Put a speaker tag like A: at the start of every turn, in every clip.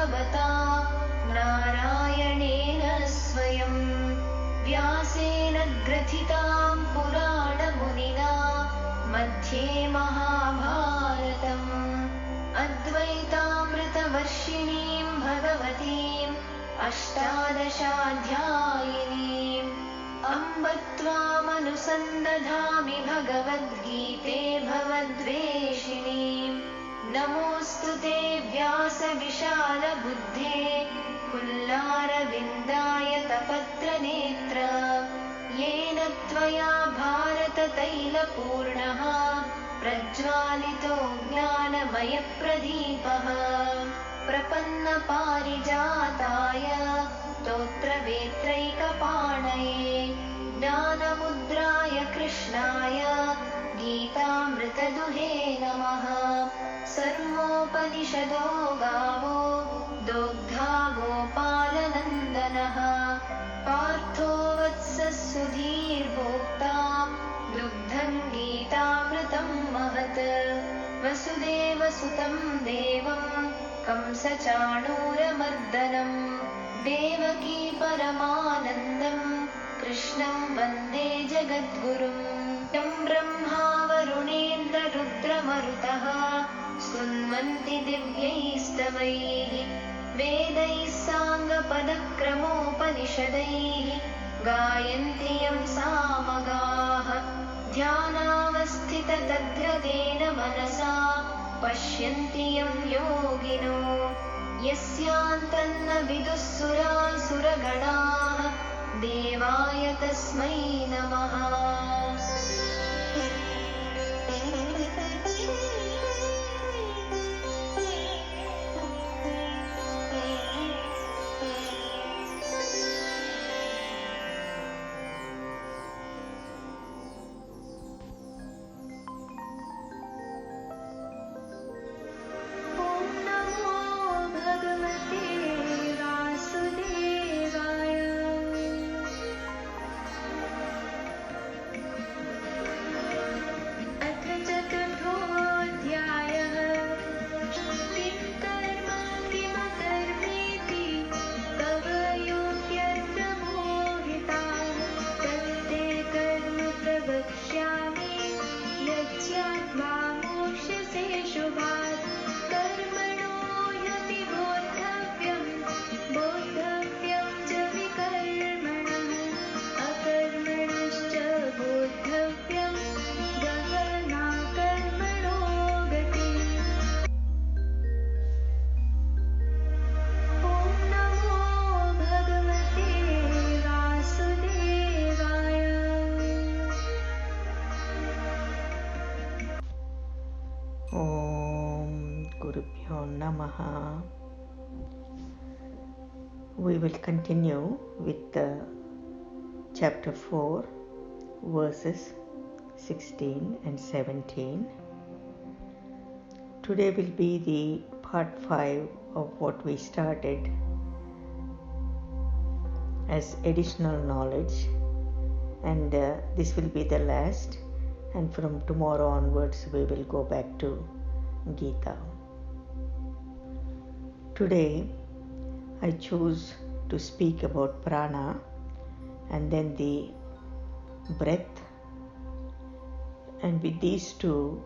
A: भगवता नारायणेन स्वयं व्यासेन ग्रथितां पुराणमुनिना मध्ये महाभारतम् अद्वैतामृतवर्षिणीं भगवतीम् अष्टादशाध्यायिनीम् अम्ब त्वामनुसन्दधामि भगवद्गीते भवद्वेषिणीम् नमोऽस्तु ते व्यासविशालबुद्धे पुल्लारविन्दायतपत्रनेत्र येन त्वया भारततैलपूर्णः प्रज्वालितो ज्ञानमयप्रदीपः प्रपन्नपारिजाताय स्तोत्रवेत्रैकपाणये ज्ञानमुद्राय कृष्णाय गीतामृतदुहे नमः। सर्वोपनिषदो गावो दोग्धा गोपालनन्दनः पार्थो वत्सः सुधीर्भोक्ता दुग्धं गीतामृतं महत् वसुदेवसुतं देवं कंसचाणूरमर्दनं देवकी परमानन्दं कृष्णं वन्दे जगद्गुरुं यं ब्रह्मा वरुणेन्द्ररुद्रमरुतः स्तुन्वन्ति दिव्यैस्तवैः वेदैः साङ्गपदक्रमोपनिषदैः गायन्ति यं सामगाः ध्यानावस्थिततद्गतेन मनसा पश्यन्ति यं योगिनो यस्यान्तन्न विदुः सुरासुरगणाः देवाय तस्मै नमः।
B: We will continue with chapter 4, verses 16 and 17. Today will be the part 5 of what we started as additional knowledge, and this will be the last, and from tomorrow onwards we will go back to Gita. Today I choose to speak about prana and then the breath, and with these two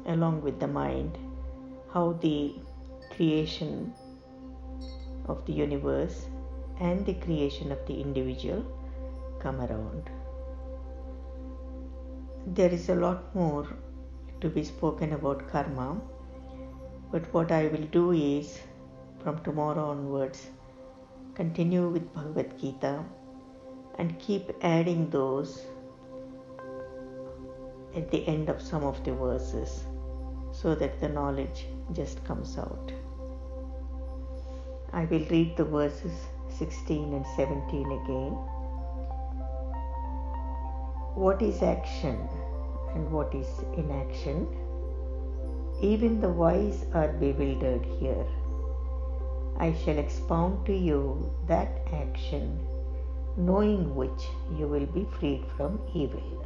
B: along with the mind, how the creation of the universe and the creation of the individual come around. There is a lot more to be spoken about karma, but what I will do is from tomorrow onwards continue with Bhagavad Gita and keep adding those at the end of some of the verses so that the knowledge just comes out. I will read the verses 16 and 17 again. What is action and what is inaction? Even the wise are bewildered here. I shall expound to you that action, knowing which you will be freed from evil.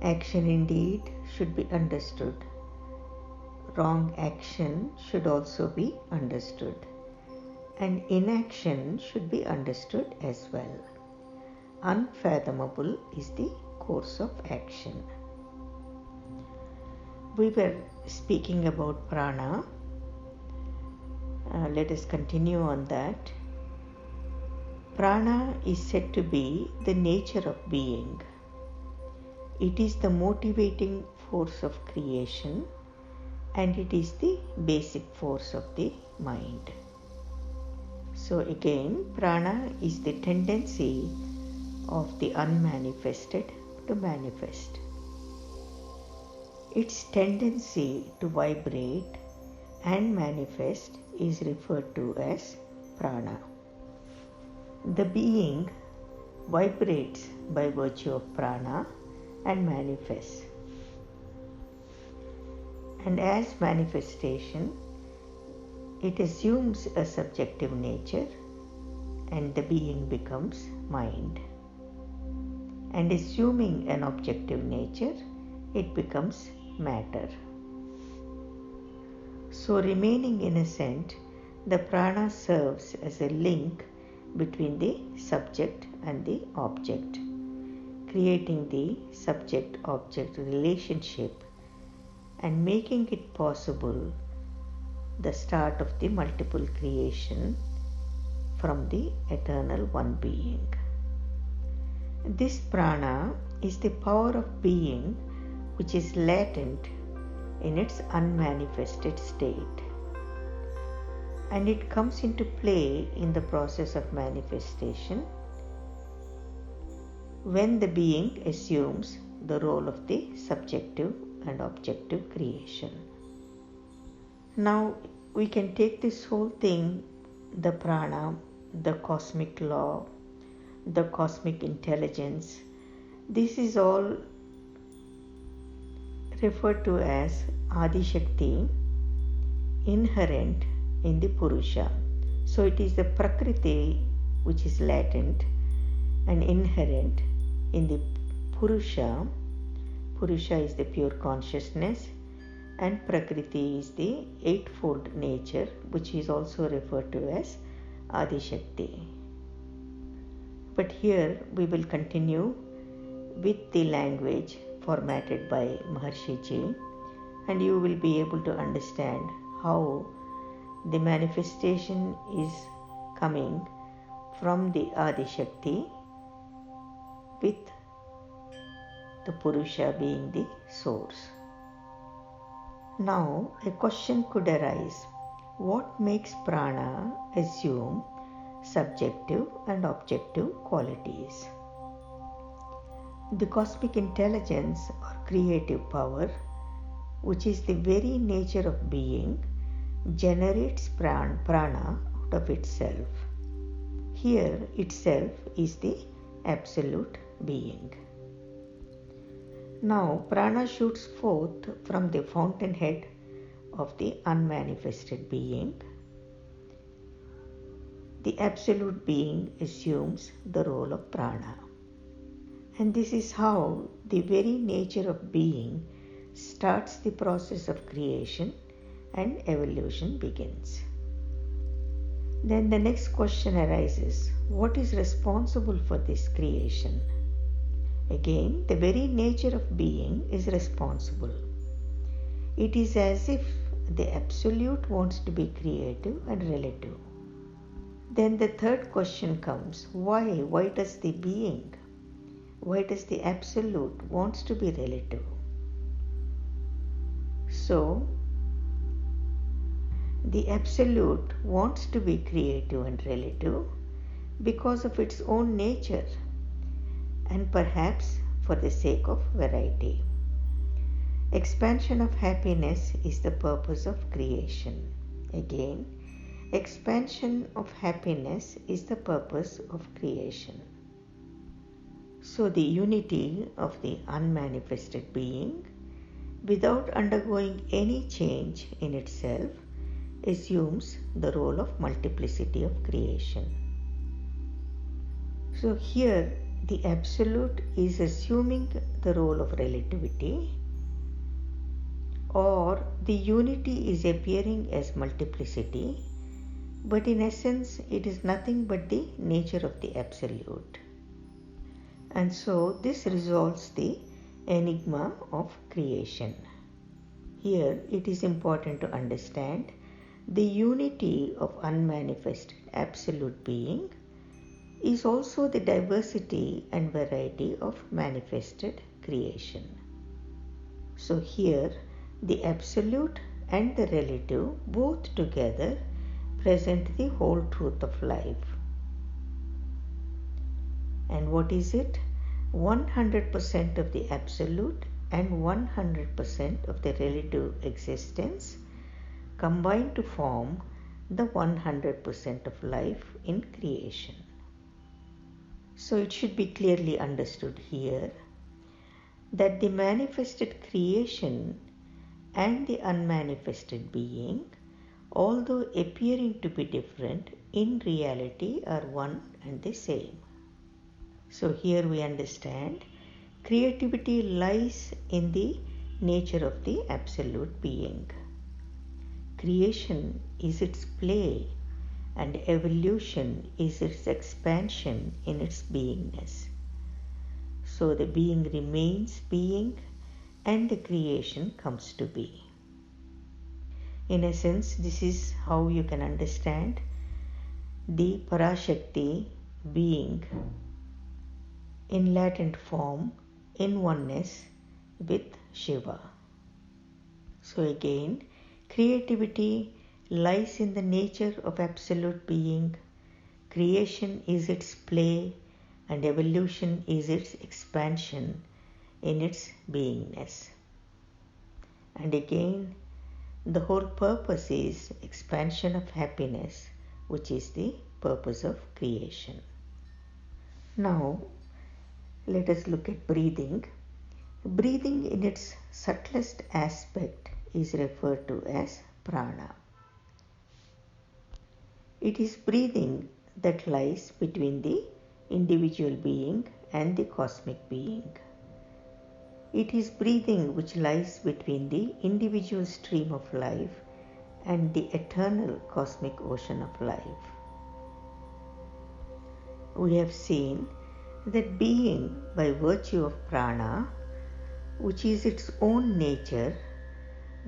B: Action indeed should be understood wrong action should also be understood, and inaction should be understood as well. Unfathomable is the course of action. We were speaking about prana. Let us continue on that. Prana is said to be the nature of being. It is the motivating force of creation, and it is the basic force of the mind. So again, prana is the tendency of the unmanifested to manifest. Its tendency to vibrate and manifest is referred to as prana. The being vibrates by virtue of prana and manifests. And as manifestation, it assumes a subjective nature, and the being becomes mind. And assuming an objective nature, it becomes matter. So, remaining innocent, the prana serves as a link between the subject and the object, creating the subject-object relationship and making it possible the start of the multiple creation from the eternal one being. This prana is the power of being which is latent in its unmanifested state, and it comes into play in the process of manifestation when the being assumes the role of the subjective and objective creation. Now we can take this whole thing, the prana, the cosmic law, the cosmic intelligence. This is all referred to as Adi Shakti, inherent in the Purusha. So it is the Prakriti which is latent and inherent in the Purusha. Purusha is the pure consciousness, and Prakriti is the eightfold nature, which is also referred to as Adi Shakti. But here we will continue with the language formatted by Maharshi Ji, and you will be able to understand how the manifestation is coming from the Adi Shakti, with the Purusha being the source. Now a question could arise: what makes prana assume subjective and objective qualities? The cosmic intelligence or creative power, which is the very nature of being, generates prana out of itself. Here itself is the absolute being. Now prana shoots forth from the fountainhead of the unmanifested being. The absolute being assumes the role of prana. And this is how the very nature of being starts the process of creation and evolution begins. Then the next question arises: what is responsible for this creation? Again, the very nature of being is responsible. It is as if the Absolute wants to be creative and relative. Then the third question comes: why? Why does the being, why does the Absolute wants to be relative? So, the Absolute wants to be creative and relative because of its own nature, and perhaps for the sake of variety. Expansion of happiness is the purpose of creation. Again, expansion of happiness is the purpose of creation. So the unity of the unmanifested being, without undergoing any change in itself, assumes the role of multiplicity of creation. So here the Absolute is assuming the role of relativity, or the unity is appearing as multiplicity, but in essence it is nothing but the nature of the Absolute. And so this resolves the enigma of creation. Here it is important to understand the unity of unmanifested Absolute Being is also the diversity and variety of manifested creation. So here the Absolute and the Relative both together present the whole truth of life. And what is it? 100% of the Absolute and 100% of the relative existence combine to form the 100% of life in creation. So it should be clearly understood here that the manifested creation and the unmanifested being, although appearing to be different, in reality are one and the same. So here we understand creativity lies in the nature of the Absolute Being. Creation is its play and evolution is its expansion in its beingness. So the being remains being and the creation comes to be. In essence, this is how you can understand the Parashakti being in latent form in oneness with Shiva. So again, creativity lies in the nature of Absolute Being, creation is its play, and evolution is its expansion in its beingness. And again, the whole purpose is expansion of happiness, which is the purpose of creation. Now, let us look at breathing. Breathing in its subtlest aspect is referred to as prana. It is breathing that lies between the individual being and the cosmic being. It is breathing which lies between the individual stream of life and the eternal cosmic ocean of life. We have seen that being, by virtue of prana, which is its own nature,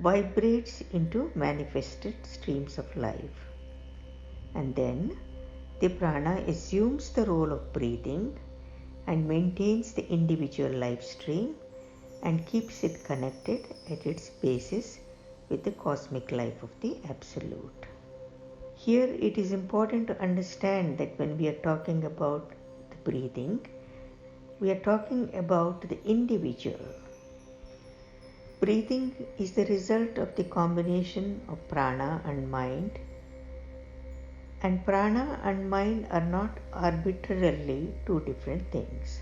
B: vibrates into manifested streams of life. And then the prana assumes the role of breathing and maintains the individual life stream and keeps it connected at its basis with the cosmic life of the Absolute. Here it is important to understand that when we are talking about the breathing, we are talking about the individual. Breathing is the result of the combination of prana and mind, and prana and mind are not arbitrarily two different things.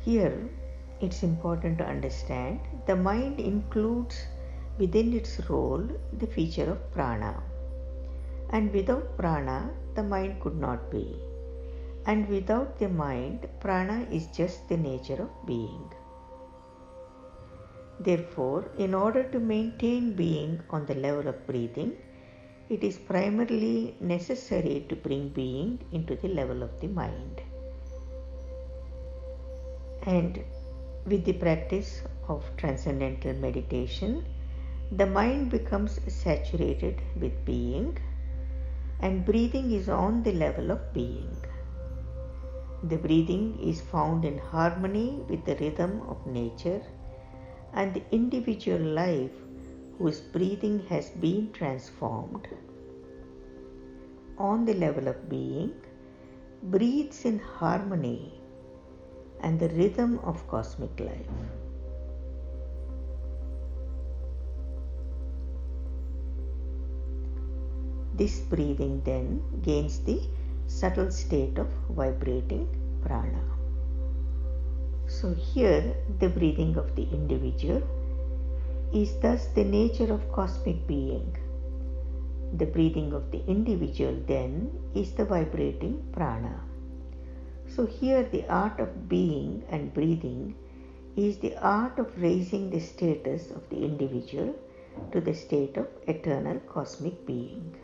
B: Here it's important to understand the mind includes within its role the feature of prana, and without prana the mind could not be, and without the mind prana is just the nature of being. Therefore, in order to maintain being on the level of breathing, it is primarily necessary to bring being into the level of the mind. And with the practice of transcendental meditation, the mind becomes saturated with being, and breathing is on the level of being. The breathing is found in harmony with the rhythm of nature, and the individual life whose breathing has been transformed on the level of being breathes in harmony and the rhythm of cosmic life. This breathing then gains the subtle state of vibrating prana. So here the breathing of the individual is thus the nature of cosmic being. The breathing of the individual then is the vibrating prana. So here the art of being and breathing is the art of raising the status of the individual to the state of eternal cosmic being.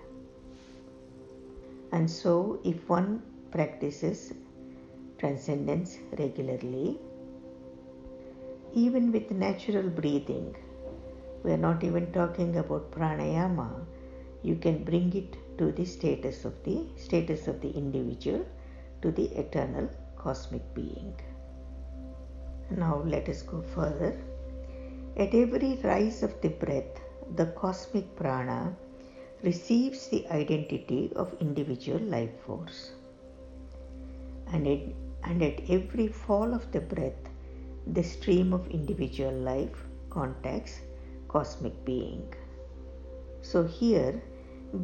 B: And so, if one practices transcendence regularly, even with natural breathing, we are not even talking about pranayama, you can bring it to the status of the individual to the eternal cosmic being. Now let us go further. At every rise of the breath, the cosmic prana receives the identity of individual life force. And at every fall of the breath, the stream of individual life contacts cosmic being. So here,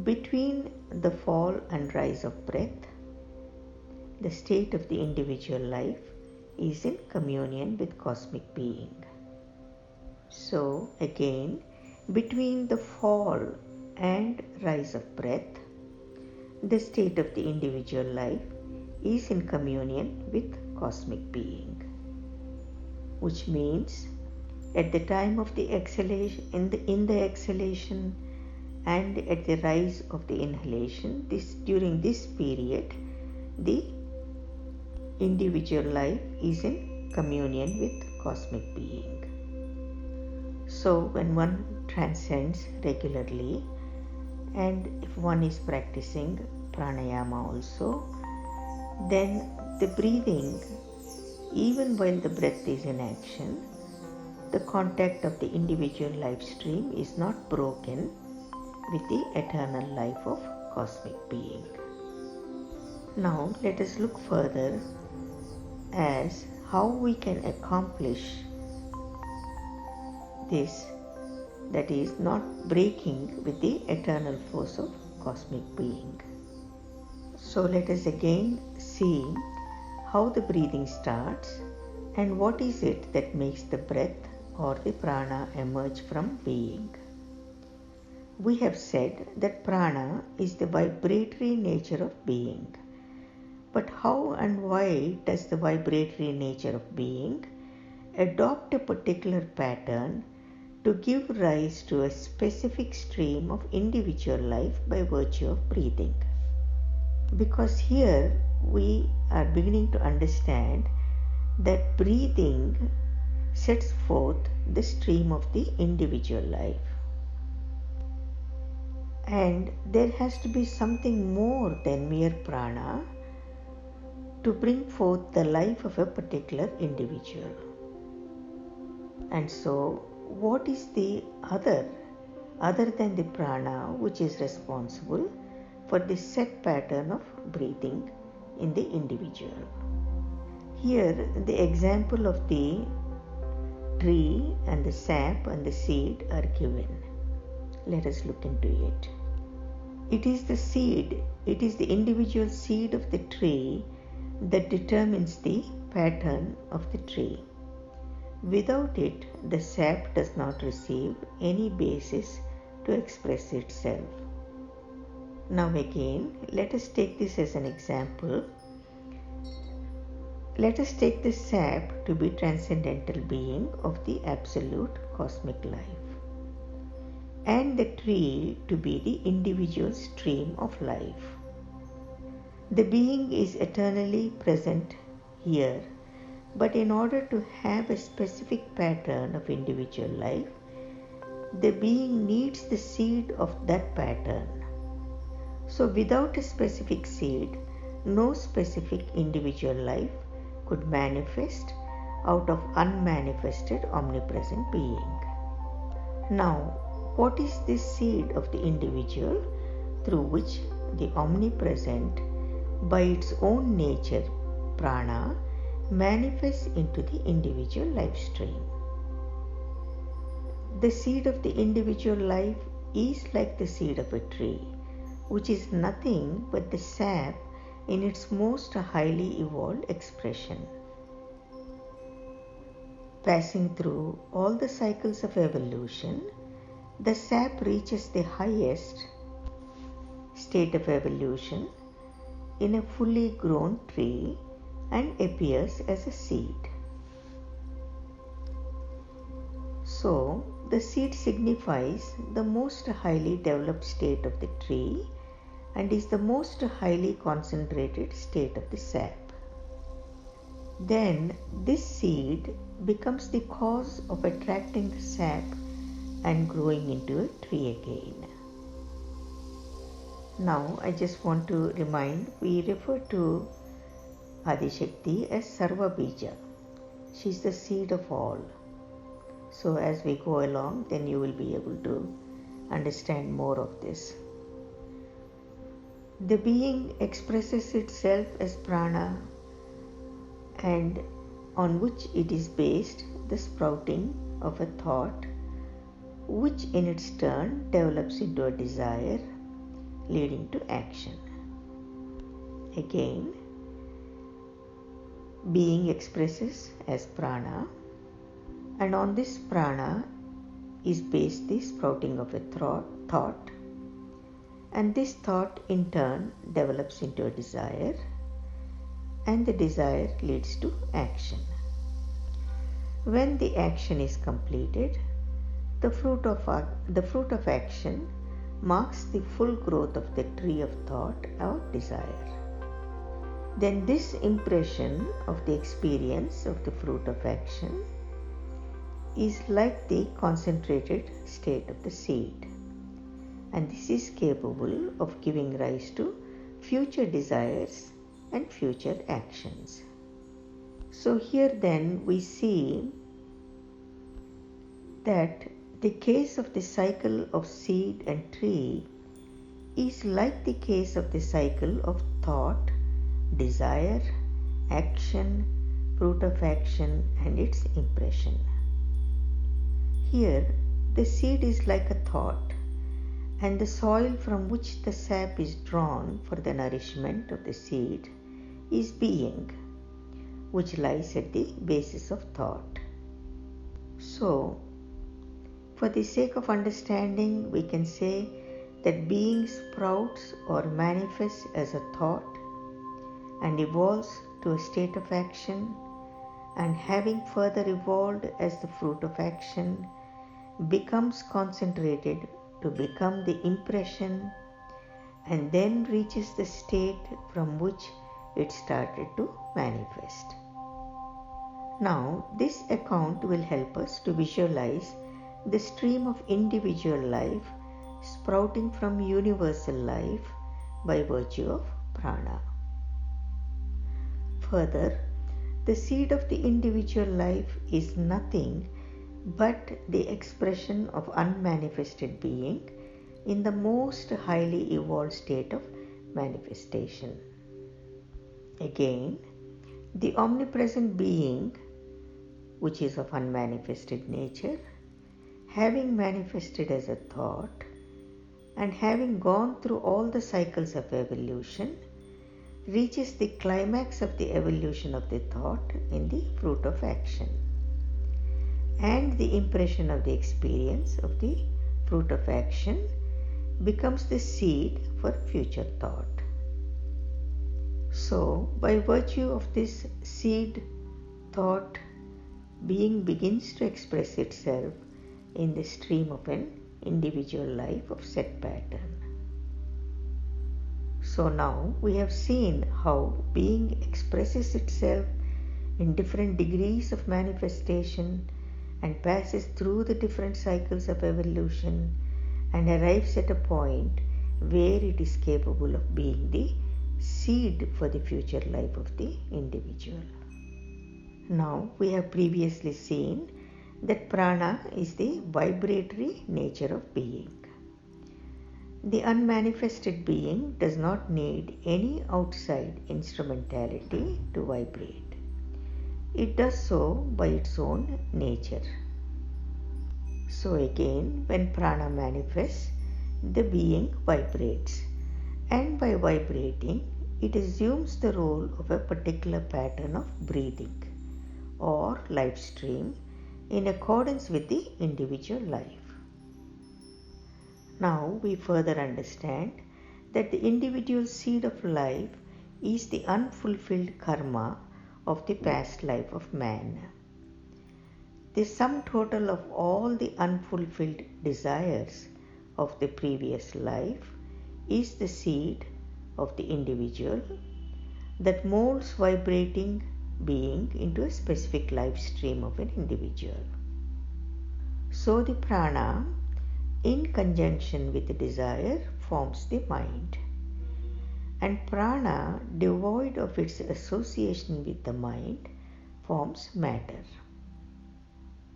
B: between the fall and rise of breath, the state of the individual life is in communion with cosmic being. So again, between the fall and rise of breath, the state of the individual life is in communion with cosmic being. Which means at the time of the exhalation, in the exhalation and at the rise of the inhalation, during this period, the individual life is in communion with cosmic being. So when one transcends regularly, and if one is practicing pranayama also, then the breathing, even while the breath is in action, the contact of the individual life stream is not broken with the eternal life of cosmic being. Now let us look further as how we can accomplish this, that is, not breaking with the eternal force of cosmic being. So let us again see how the breathing starts and what is it that makes the breath or the prana emerge from being. We have said that prana is the vibratory nature of being. But how and why does the vibratory nature of being adopt a particular pattern to give rise to a specific stream of individual life by virtue of breathing? Because here we are beginning to understand that breathing sets forth the stream of the individual life. And there has to be something more than mere prana to bring forth the life of a particular individual. And so, what is the other than the prana, which is responsible for the set pattern of breathing in the individual? Here, the example of the tree and the sap and the seed are given. Let us look into it. It is the seed, it is the individual seed of the tree that determines the pattern of the tree. Without it, the sap does not receive any basis to express itself. Now again, let us take this as an example. Let us take the sap to be transcendental being of the absolute cosmic life, and the tree to be the individual stream of life. The being is eternally present here, but in order to have a specific pattern of individual life, the being needs the seed of that pattern. So without a specific seed, no specific individual life could manifest out of unmanifested omnipresent being. Now, what is this seed of the individual through which the omnipresent, by its own nature, prana, manifests into the individual life stream? The seed of the individual life is like the seed of a tree, which is nothing but the sap in its most highly evolved expression. Passing through all the cycles of evolution, the sap reaches the highest state of evolution in a fully grown tree and appears as a seed. So, the seed signifies the most highly developed state of the tree and is the most highly concentrated state of the sap. Then this seed becomes the cause of attracting the sap and growing into a tree again. Now I just want to remind, we refer to Adishakti as Sarva Bija. She is the seed of all. So as we go along, then you will be able to understand more of this. The being expresses itself as prana, and on which it is based the sprouting of a thought, which in its turn develops into a desire leading to action. Again, being expresses as prana, and on this prana is based the sprouting of a thought, and this thought in turn develops into a desire, and the desire leads to action. When the action is completed, the fruit of action marks the full growth of the tree of thought or desire. Then this impression of the experience of the fruit of action is like the concentrated state of the seed, and this is capable of giving rise to future desires and future actions. So here then we see that the case of the cycle of seed and tree is like the case of the cycle of thought, desire, action, fruit of action and its impression. Here the seed is like a thought, and the soil from which the sap is drawn for the nourishment of the seed is being, which lies at the basis of thought. So, for the sake of understanding, we can say that being sprouts or manifests as a thought and evolves to a state of action, and having further evolved as the fruit of action, becomes concentrated to become the impression, and then reaches the state from which it started to manifest. Now, this account will help us to visualize the stream of individual life sprouting from universal life by virtue of prana. Further, the seed of the individual life is nothing but the expression of unmanifested being in the most highly evolved state of manifestation. Again, the omnipresent being, which is of unmanifested nature, having manifested as a thought and having gone through all the cycles of evolution, reaches the climax of the evolution of the thought in the fruit of action, and the impression of the experience of the fruit of action becomes the seed for future thought. So, by virtue of this seed thought, being begins to express itself in the stream of an individual life of set pattern. So now we have seen how being expresses itself in different degrees of manifestation and passes through the different cycles of evolution and arrives at a point where it is capable of being the seed for the future life of the individual. Now we have previously seen that prana is the vibratory nature of being. The unmanifested being does not need any outside instrumentality to vibrate. It does so by its own nature. So again, when prana manifests, the being vibrates, and by vibrating, it assumes the role of a particular pattern of breathing or life stream in accordance with the individual life. Now we further understand that the individual seed of life is the unfulfilled karma of the past life of man. the sum total of all the unfulfilled desires of the previous life is the seed of the individual that molds vibrating being into a specific life stream of an individual. So the prana, in conjunction with the desire, forms the mind. And prana, devoid of its association with the mind, forms matter.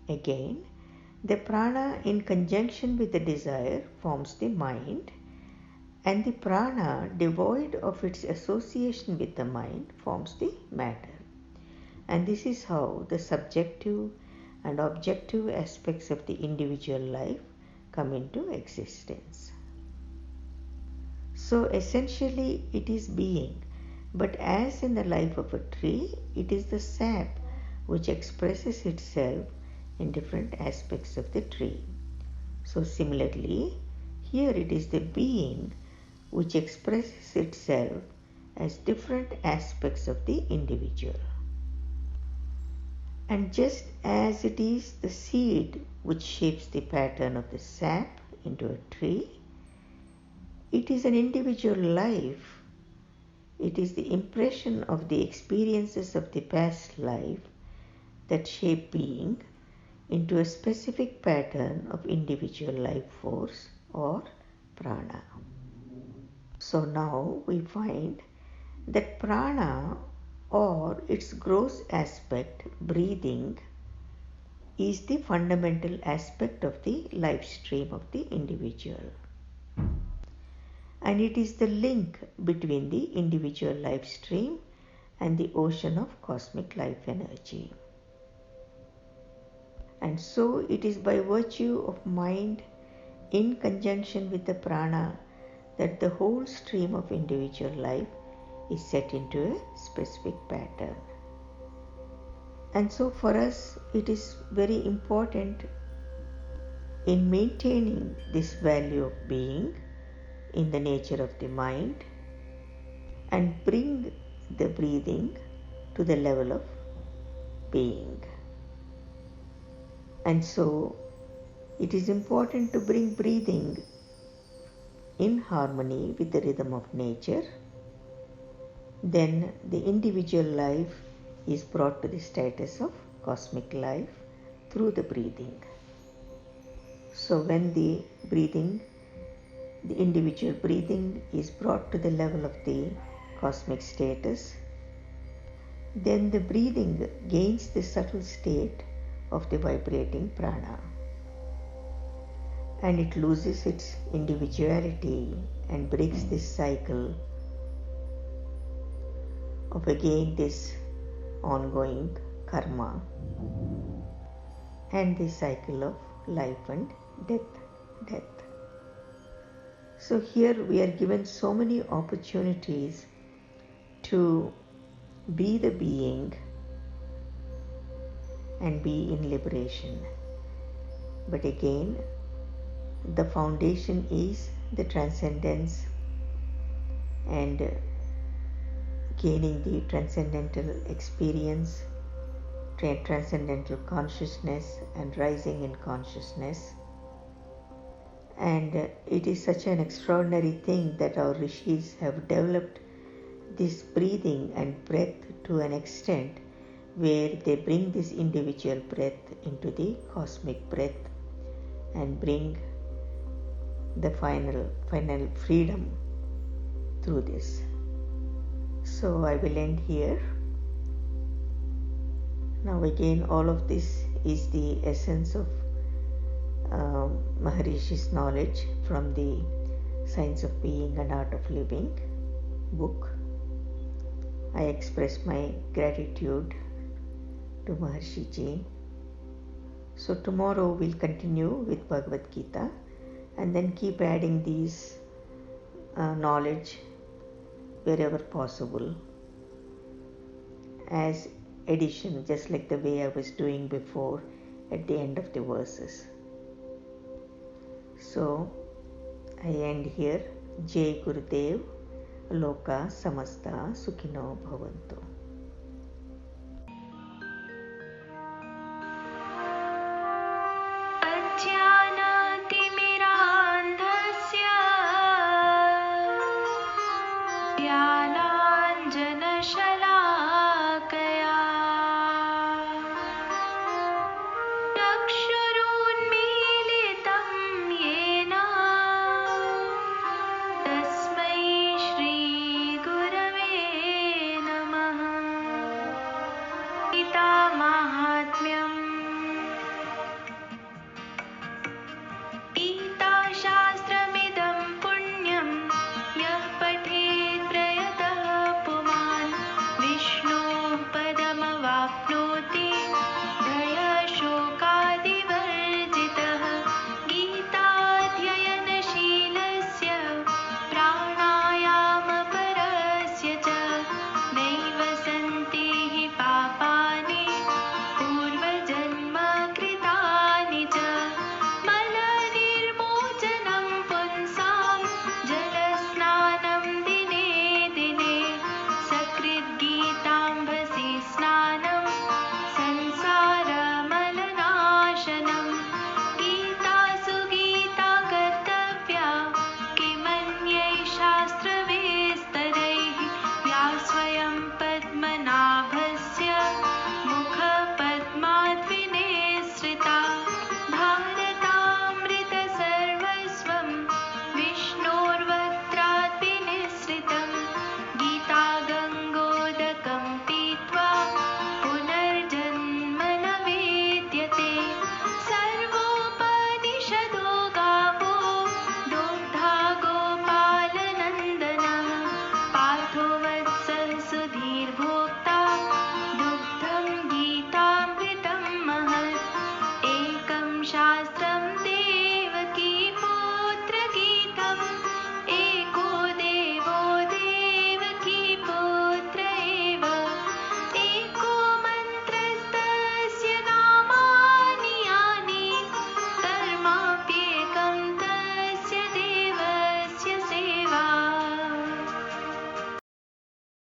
B: Again, the prana in conjunction with the desire forms the mind, and the prana devoid of its association with the mind forms the matter. And this is how the subjective and objective aspects of the individual life come into existence. So essentially it is being, but as in the life of a tree, it is the sap which expresses itself in different aspects of the tree. So similarly, here it is the being which expresses itself as different aspects of the individual. And just as it is the seed which shapes the pattern of the sap into a tree, it is an individual life. It is the impression of the experiences of the past life that shape being into a specific pattern of individual life force or prana. So now we find that prana, or its gross aspect, breathing, is the fundamental aspect of the life stream of the individual. And it is the link between the individual life stream and the ocean of cosmic life energy. And so it is by virtue of mind in conjunction with the prana that the whole stream of individual life is set into a specific pattern. And so for us it is very important in maintaining this value of being in the nature of the mind and bring the breathing to the level of being. And so it is important to bring breathing in harmony with the rhythm of nature. Then the individual life is brought to the status of cosmic life through the breathing. So when the individual breathing is brought to the level of the cosmic status, then the breathing gains the subtle state of the vibrating prana, and it loses its individuality and breaks this cycle of again this ongoing karma and the cycle of life and death. So here we are given so many opportunities to be the being and be in liberation. But again, the foundation is the transcendence and gaining the transcendental experience, transcendental consciousness and rising in consciousness. And it is such an extraordinary thing that our rishis have developed this breathing and breath to an extent where they bring this individual breath into the cosmic breath and bring the final freedom through this. So I will end here. Now again, all of this is the essence of Maharishi's knowledge from the Science of Being and Art of Living book. I express my gratitude to Maharshi Ji. So tomorrow we'll continue with Bhagavad Gita and then keep adding these knowledge wherever possible as addition, just like the way I was doing before at the end of the verses. So I end here. Jai Gurudev, Loka Samasta Sukhino Bhavantu.